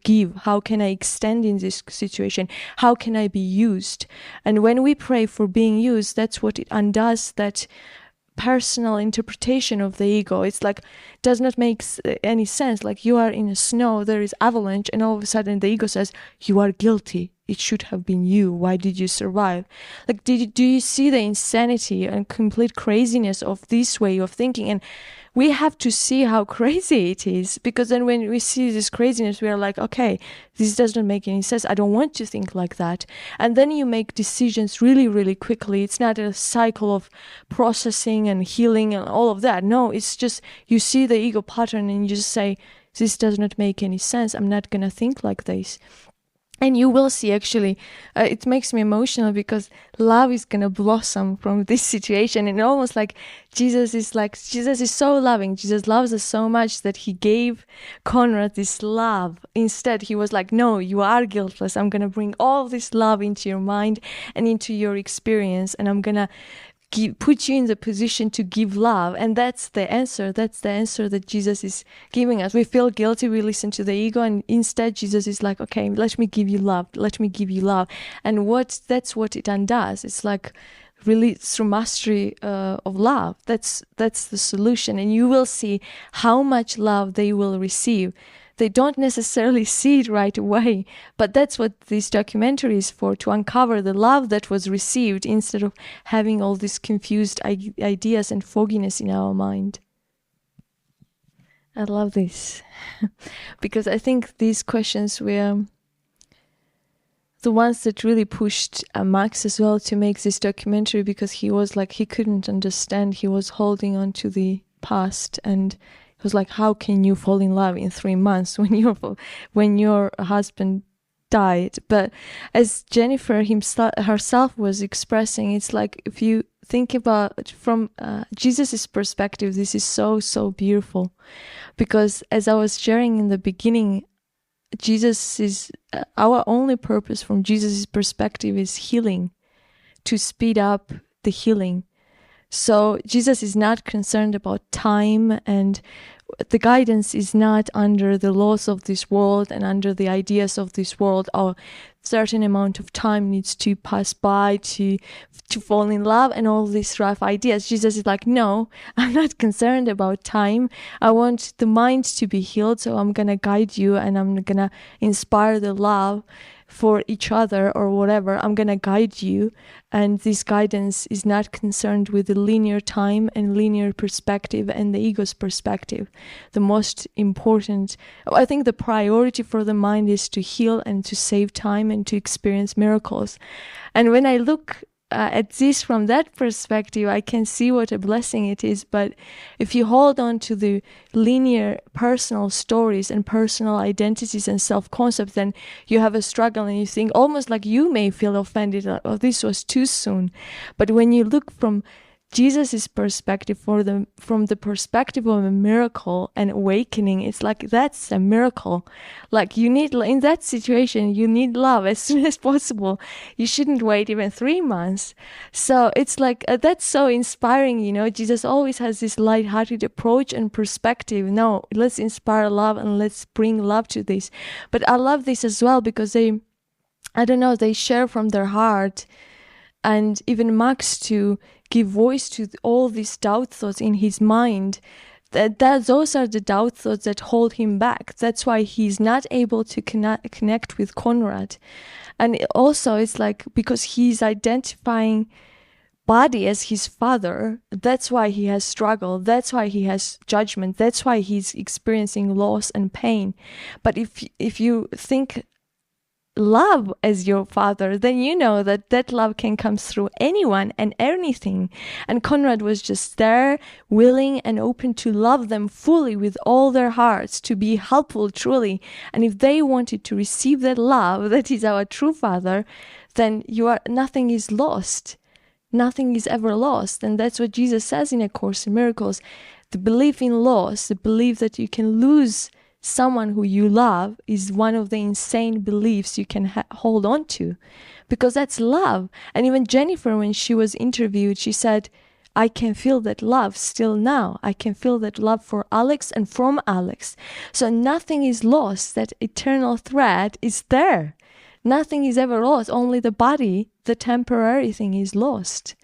give? How can I extend in this situation? How can I be used? And when we pray for being used, that's what it undoes that personal interpretation of the ego. It's like, does not make any sense. Like, you are in a snow, there is avalanche, and all of a sudden the ego says, you are guilty. It should have been you. Why did you survive? Like, do you see the insanity and complete craziness of this way of thinking? And we have to see how crazy it is, because then when we see this craziness, we are like, okay, this doesn't make any sense. I don't want to think like that. And then you make decisions really, really quickly. It's not a cycle of processing and healing and all of that. No, it's just you see the ego pattern and you just say, this does not make any sense. I'm not going to think like this. And you will see, actually, it makes me emotional because love is going to blossom from this situation. And almost like Jesus is so loving. Jesus loves us so much that he gave Conrad this love. Instead, he was like, no, you are guiltless. I'm going to bring all this love into your mind and into your experience. And I'm going to put you in the position to give love. And that's the answer. That's the answer that Jesus is giving us. We feel guilty, we listen to the ego, and instead Jesus is like, okay, let me give you love. Let me give you love. And that's what it undoes. It's like really through mastery of love. That's the solution. And you will see how much love they will receive. They don't necessarily see it right away, but that's what this documentary is for, to uncover the love that was received instead of having all these confused ideas and fogginess in our mind. I love this because I think these questions were the ones that really pushed Max as well to make this documentary, because he was like, he couldn't understand. He was holding on to the past, and it was like, how can you fall in love in 3 months when your husband died? But as Jennifer herself was expressing, it's like, if you think about from Jesus' perspective, this is so, so beautiful. Because as I was sharing in the beginning, Jesus is our only purpose from Jesus' perspective is healing, to speed up the healing, So Jesus is not concerned about time, and the guidance is not under the laws of this world and under the ideas of this world. Or certain amount of time needs to pass by to fall in love and all these rough ideas. Jesus is like, no, I'm not concerned about time. I want the mind to be healed, so I'm gonna guide you and I'm gonna inspire the love for each other or whatever. I'm gonna guide you, and this guidance is not concerned with the linear time and linear perspective and the ego's perspective. The most important, I think the priority for the mind is to heal and to save time and to experience miracles. And when I look at this from that perspective, I can see what a blessing it is. But if you hold on to the linear personal stories and personal identities and self-concepts, then you have a struggle and you think almost like you may feel offended, like, oh, this was too soon. But when you look from Jesus' perspective, from the perspective of a miracle and awakening, it's like that's a miracle. Like you need, in that situation, you need love as soon as possible. You shouldn't wait even 3 months. So it's like, that's so inspiring, you know. Jesus always has this light-hearted approach and perspective. No, let's inspire love and let's bring love to this. But I love this as well because they share from their heart. And even Max to give voice to all these doubt thoughts in his mind, that those are the doubt thoughts that hold him back. That's why he's not able to connect with Conrad. And also it's like, because he's identifying body as his father, that's why he has struggle, that's why he has judgment, that's why he's experiencing loss and pain. But if you think love as your father, then you know that love can come through anyone and anything. And Conrad was just there, willing and open to love them fully with all their hearts, to be helpful truly. And if they wanted to receive that love, that is our true father, then nothing is lost. Nothing is ever lost. And that's what Jesus says in A Course in Miracles. The belief in loss, the belief that you can lose someone who you love, is one of the insane beliefs you can hold on to, because that's love. And even Jennifer, when she was interviewed, she said, I can feel that love still now. I can feel that love for Alex and from Alex. So nothing is lost. That eternal thread is there. Nothing is ever lost. Only the body, the temporary thing, is lost.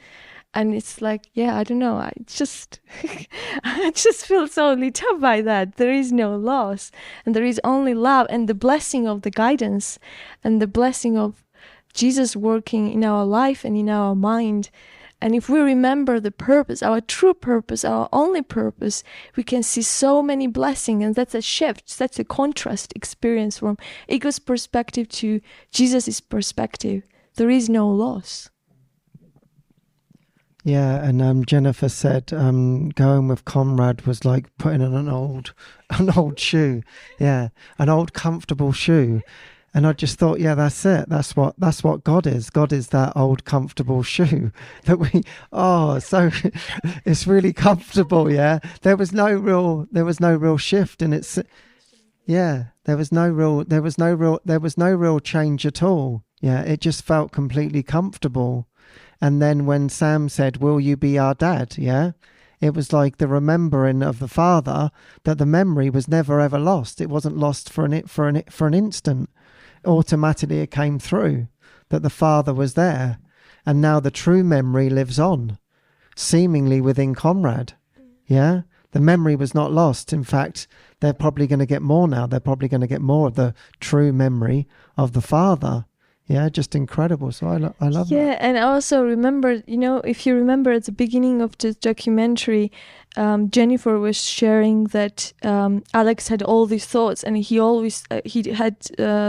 And it's like, yeah, I don't know. I just feel so lit up by that. There is no loss, and there is only love, and the blessing of the guidance, and the blessing of Jesus working in our life and in our mind. And if we remember the purpose, our true purpose, our only purpose, we can see so many blessings. And that's a shift. That's a contrast experience from ego's perspective to Jesus' perspective. There is no loss. Yeah, and Jennifer said going with Comrade was like putting on an old shoe. Yeah, an old comfortable shoe. And I just thought, yeah, that's it. That's what God is. God is that old comfortable shoe that so it's really comfortable. Yeah, there was no real shift, and it's, yeah, there was no real change at all. Yeah, it just felt completely comfortable. And then when Sam said, will you be our dad? Yeah, it was like the remembering of the father, that the memory was never ever lost. It wasn't lost for an instant. Automatically it came through that the father was there. And now the true memory lives on, seemingly within Comrade. Yeah, the memory was not lost. In fact, they're probably going to get more now. They're probably going to get more of the true memory of the father. Yeah, just incredible. So I love that. Yeah, and I also remember, if you remember at the beginning of the documentary, Jennifer was sharing that Alex had all these thoughts, and he had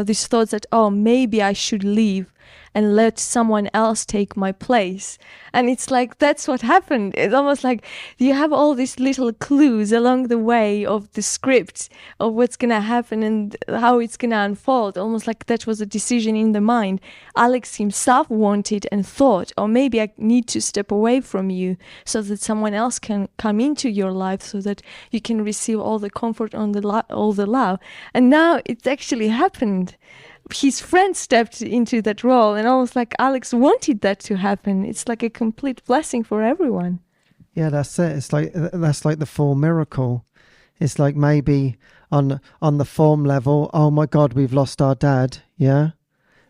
these thoughts that, oh, maybe I should leave and let someone else take my place. And it's like, that's what happened. It's almost like you have all these little clues along the way of the script of what's going to happen and how it's going to unfold. Almost like that was a decision in the mind. Alex himself wanted and thought, oh, maybe I need to step away from you so that someone else can come into your life, so that you can receive all the comfort, all the love. And now it's actually happened. His friend stepped into that role, and almost like Alex wanted that to happen. It's like a complete blessing for everyone. Yeah, that's it. It's like that's like the full miracle. It's like maybe on the form level, oh my God, we've lost our dad. Yeah.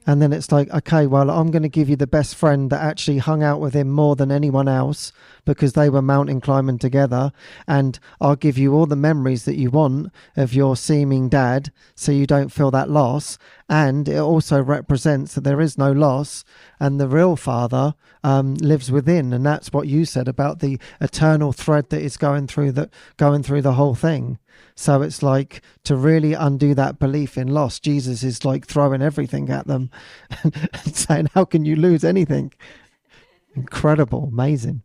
And then it's like, okay, well, I'm going to give you the best friend that actually hung out with him more than anyone else because they were mountain climbing together. And I'll give you all the memories that you want of your seeming dad so you don't feel that loss. And it also represents that there is no loss and the real father lives within. And that's what you said about the eternal thread that is going through the whole thing. So it's like to really undo that belief in loss, Jesus is like throwing everything at them and saying, how can you lose anything? Incredible, amazing.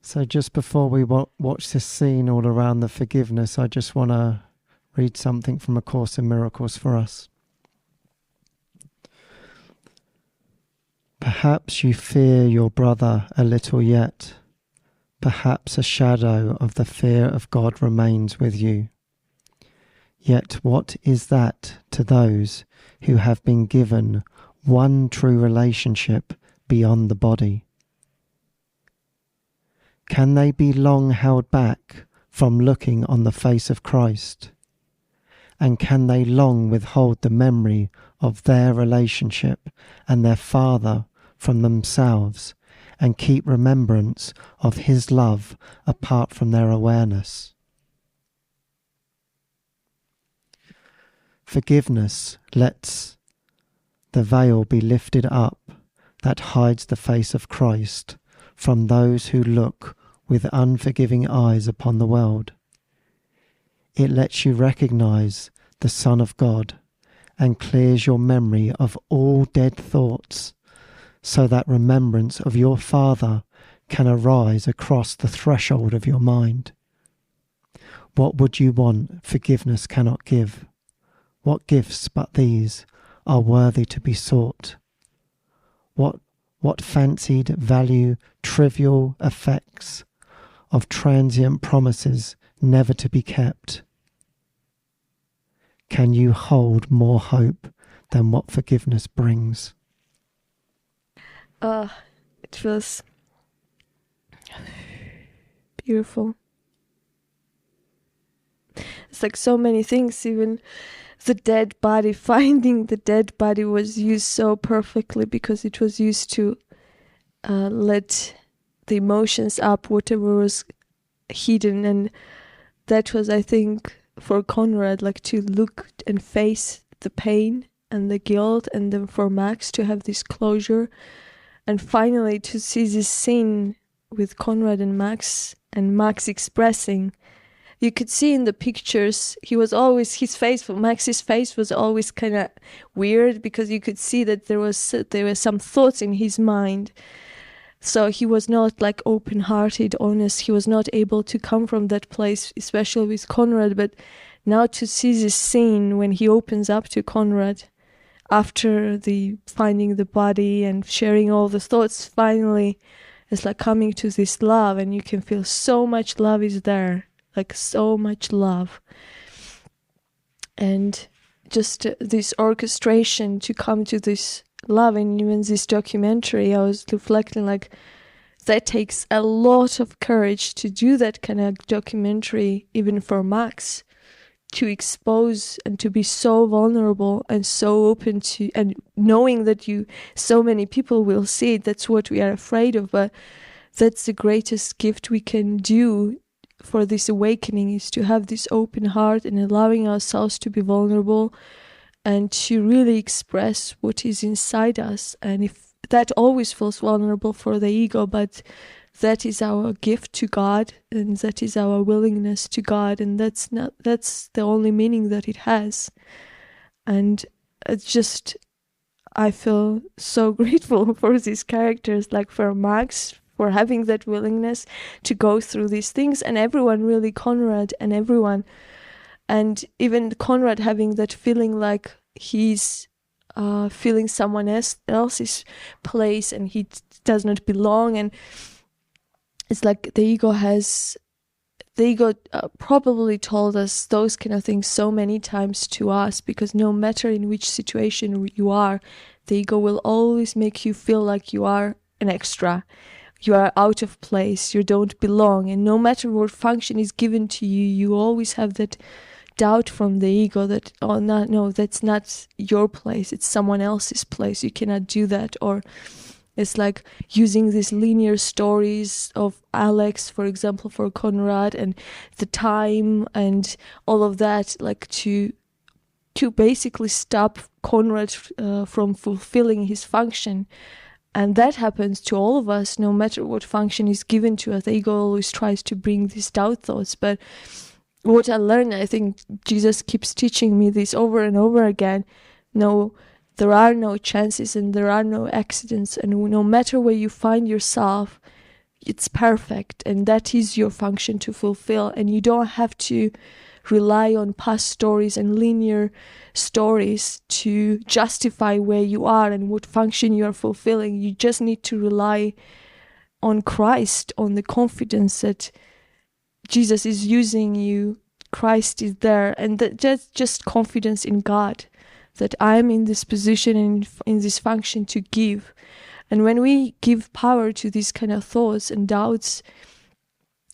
So just before we watch this scene all around the forgiveness, I just want to read something from A Course in Miracles for us. Perhaps you fear your brother a little yet. Perhaps a shadow of the fear of God remains with you. Yet what is that to those who have been given one true relationship beyond the body? Can they be long held back from looking on the face of Christ? And can they long withhold the memory of their relationship and their Father from themselves and keep remembrance of his love apart from their awareness? Forgiveness lets the veil be lifted up that hides the face of Christ from those who look with unforgiving eyes upon the world. It lets you recognize the Son of God and clears your memory of all dead thoughts, so that remembrance of your Father can arise across the threshold of your mind. What would you want forgiveness cannot give? What gifts but these are worthy to be sought? What fancied value, trivial effects of transient promises never to be kept? Can you hold more hope than what forgiveness brings? It feels beautiful. It's like so many things, even the dead body, finding the dead body was used so perfectly because it was used to let the emotions up, whatever was hidden. And that was, I think, for Conrad, like to look and face the pain and the guilt, and then for Max to have this closure. And finally to see this scene with Conrad and Max expressing. You could see in the pictures, Max's face was always kind of weird because you could see that there were some thoughts in his mind. So he was not like open-hearted, honest. He was not able to come from that place, especially with Conrad. But now to see this scene when he opens up to Conrad after the finding the body and sharing all the thoughts, finally it's like coming to this love, and you can feel so much love is there, like so much love. And just this orchestration to come to this love. And even this documentary, I was reflecting like that takes a lot of courage to do that kind of documentary, even for Max, to expose and to be so vulnerable and so open to, and knowing that so many people will see it. That's what we are afraid of, but that's the greatest gift we can do for this awakening, is to have this open heart and allowing ourselves to be vulnerable and to really express what is inside us. And if that always feels vulnerable for the ego, but that is our gift to God, and that is our willingness to God, and that's the only meaning that it has. And it's just, I feel so grateful for these characters, like for Max, for having that willingness to go through these things, and everyone, really, Conrad and everyone. And even Conrad having that feeling like he's feeling someone else's place and he does not belong. And it's like the ego probably told us those kind of things so many times to us, because no matter in which situation you are, the ego will always make you feel like you are an extra. you are out of place, you don't belong, and no matter what function is given to you, you always have that doubt from the ego that, oh no, that's not your place, it's someone else's place, you cannot do that. Or it's like using these linear stories of Alex, for example, for Conrad, and the time and all of that, like to basically stop Conrad from fulfilling his function. And that happens to all of us, no matter what function is given to us. The ego always tries to bring these doubt thoughts. But what I learned, I think Jesus keeps teaching me this over and over again. No, there are no chances and there are no accidents. And no matter where you find yourself, it's perfect. And that is your function to fulfill. And you don't have to rely on past stories and linear stories to justify where you are and what function you are fulfilling. You just need to rely on Christ, on the confidence that Jesus is using you, Christ is there, and that's just confidence in God, that I am in this position and in this function to give. And when we give power to these kind of thoughts and doubts,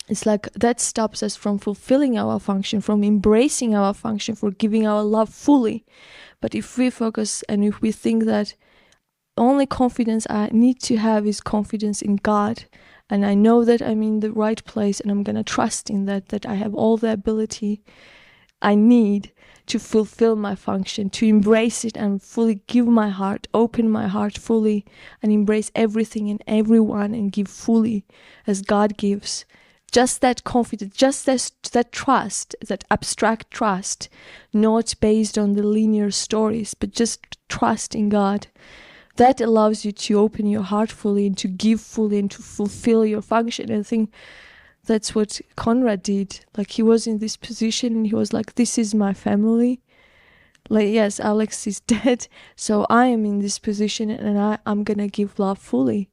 it's like that stops us from fulfilling our function, from embracing our function, for giving our love fully. But if we focus and if we think that only confidence I need to have is confidence in God, and I know that I'm in the right place and I'm going to trust in that I have all the ability I need to fulfill my function, to embrace it and fully give my heart, open my heart fully and embrace everything and everyone and give fully as God gives. Just that confidence, just that trust, that abstract trust, not based on the linear stories, but just trust in God. That allows you to open your heart fully and to give fully and to fulfill your function. And I think that's what Conrad did. Like, he was in this position and he was like, this is my family. Like, yes, Alex is dead, so I am in this position and I'm going to give love fully.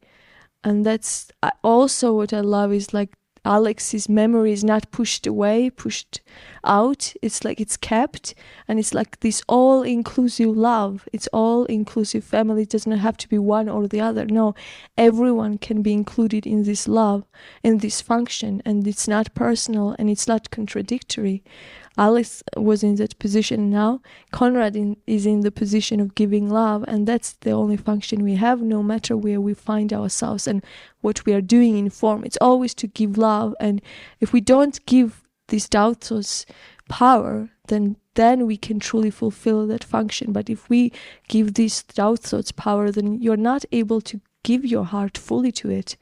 And that's also what I love is like, Alex's memory is not pushed away, pushed out. It's like it's kept, and it's like this all-inclusive love. It's all-inclusive family. It doesn't have to be one or the other. No, everyone can be included in this love, in this function, and it's not personal and it's not contradictory. Alex was in that position now. Conrad is in the position of giving love, and that's the only function we have, no matter where we find ourselves and what we are doing in form. It's always to give love, and if we don't give these doubt thoughts power, then we can truly fulfill that function. But if we give these doubt thoughts power, then you're not able to give your heart fully to it,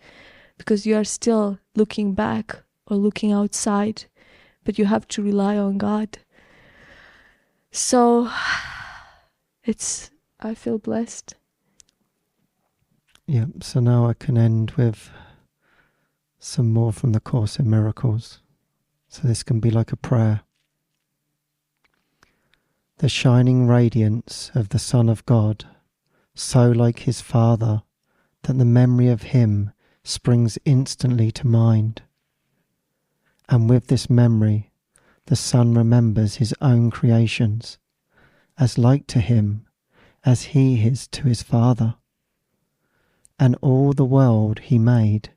because you are still looking back or looking outside. But you have to rely on God. So I feel blessed. Yeah, so now I can end with some more from the Course in Miracles. So this can be like a prayer. The shining radiance of the Son of God, so like his Father, that the memory of him springs instantly to mind. And with this memory, the Son remembers his own creations, as like to him as he is to his Father. And all the world he made,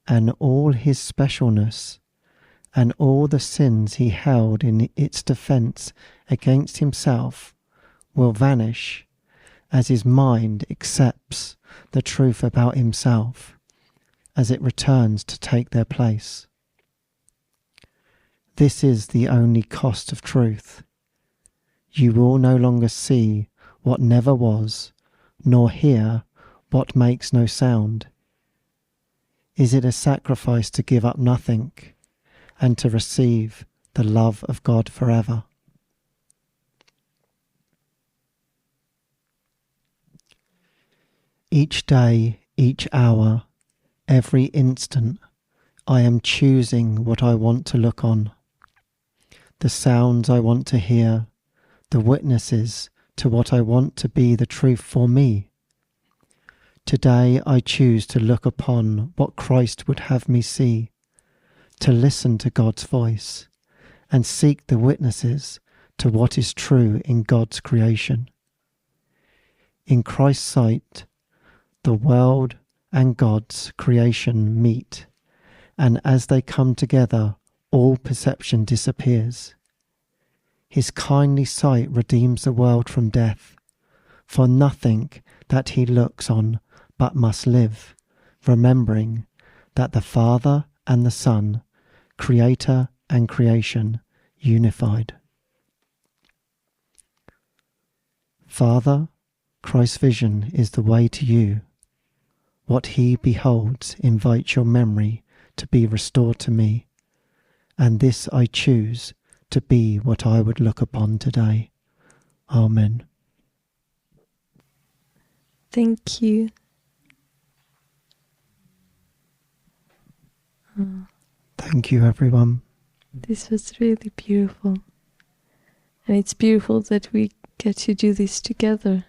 and all his specialness, and all the sins he held in its defence against himself, will vanish as his mind accepts the truth about himself, as it returns to take their place. This is the only cost of truth. You will no longer see what never was, nor hear what makes no sound. Is it a sacrifice to give up nothing and to receive the love of God forever? Each day, each hour, every instant, I am choosing what I want to look on, the sounds I want to hear, the witnesses to what I want to be the truth for me. Today I choose to look upon what Christ would have me see, to listen to God's voice, and seek the witnesses to what is true in God's creation. In Christ's sight, the world and God's creation meet, and as they come together, all perception disappears. His kindly sight redeems the world from death, for nothing that he looks on but must live, remembering that the Father and the Son, Creator and creation, unified. Father, Christ's vision is the way to you. What he beholds invites your memory to be restored to me, and this I choose to be what I would look upon today. Amen. Thank you. Thank you, everyone. This was really beautiful. And it's beautiful that we get to do this together.